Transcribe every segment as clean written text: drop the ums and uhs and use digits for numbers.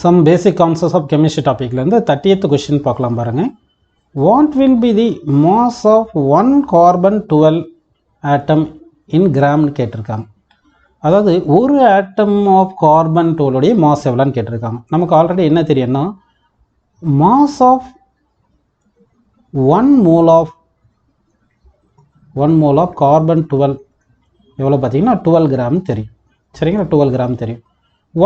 Some basic concepts of chemistry topic la irundhu 30th question paakalam parunga. What will be the mass of one carbon 12 atom in gram nu கேட்டிருக்காங்க. அதாவது ஒரு ஆட்டம் of carbon 12 உடைய mass எவ்வளோன்னு கேட்டிருக்காங்க. நமக்கு already என்ன தெரியும்னா mass of one mole of carbon 12 எவ்வளோ பார்த்தீங்கன்னா 12 கிராம் தெரியும். சரிங்களா, 12 கிராம் தெரியும்.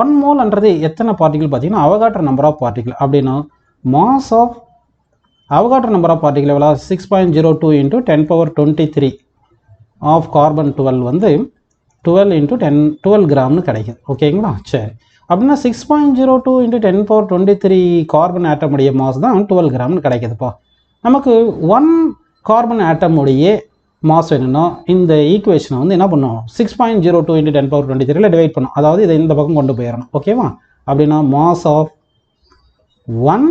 1 மோல்ன்றது எத்தனை பார்ட்டிகிள் பார்த்தீங்கன்னா அவகாட்ரோ நம்பர் ஆஃப் பார்ட்டிகிள். அப்படின்னா mass of Avogadro number of particle எவ்வளோ 6.02 × 10⁻23 ஆஃப் கார்பன் 12 வந்து 12 × 12 கிராம்னு கிடைக்குது. ஓகேங்களா, சரி. அப்படின்னா 6.02 × 10⁻23 கார்பன் ஆட்டமுடைய மாஸ் தான் 12 கிராம்னு கிடைக்குதுப்பா. நமக்கு 1 கார்பன் ஆட்டமுடைய மாஸ் வேணும்னா இந்த ஈக்குவேஷனை வந்து என்ன பண்ணும் 6.02 × 10⁻23 டிவைட் பண்ணும். அதாவது இதை இந்த பக்கம் கொண்டு போயிடணும். ஓகேவா, அப்படின்னா மாஸ் ஆஃப் 1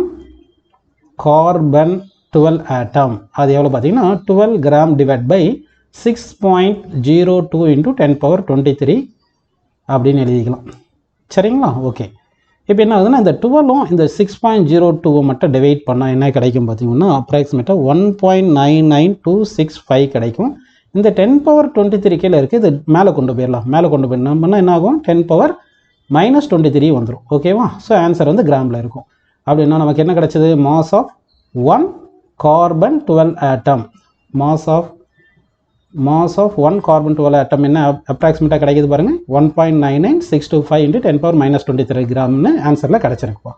கார்பன் 12 ஆட்டம் அது எவ்வளோ பார்த்தீங்கன்னா 12 கிராம் டிவைட் பை 6.02 × 10⁻23 அப்படின்னு எழுதிக்கலாம். சரிங்களா, ஓகே. இப்போ என்ன ஆகுதுன்னா இந்த 12ம் இந்த 6.02 மட்டும் டிவைட் பண்ணால் என்ன கிடைக்கும் பார்த்தீங்கன்னா அப்ராக்சிமேட்டாக 1.99265 கிடைக்கும். இந்த 10⁻23 கீழே இருக்குது, இது மேலே கொண்டு போயிடலாம். மேலே கொண்டு போயிடணும்னா என்ன ஆகும் 10⁻−23 வந்துடும். ஓகேவா, ஸோ ஆன்சர் வந்து கிராமில் இருக்கும். அப்படின்னா நமக்கு என்ன கிடைச்சது mass of 1 carbon 12 atom. Mass of 1 carbon 12 atom என்ன அப்ராக்சிமேட்டாக கிடைக்குது பாருங்கள் 1.99625 × 10⁻−23 கிராம்னு ஆன்சரில் கிடச்சிருக்குப்பா.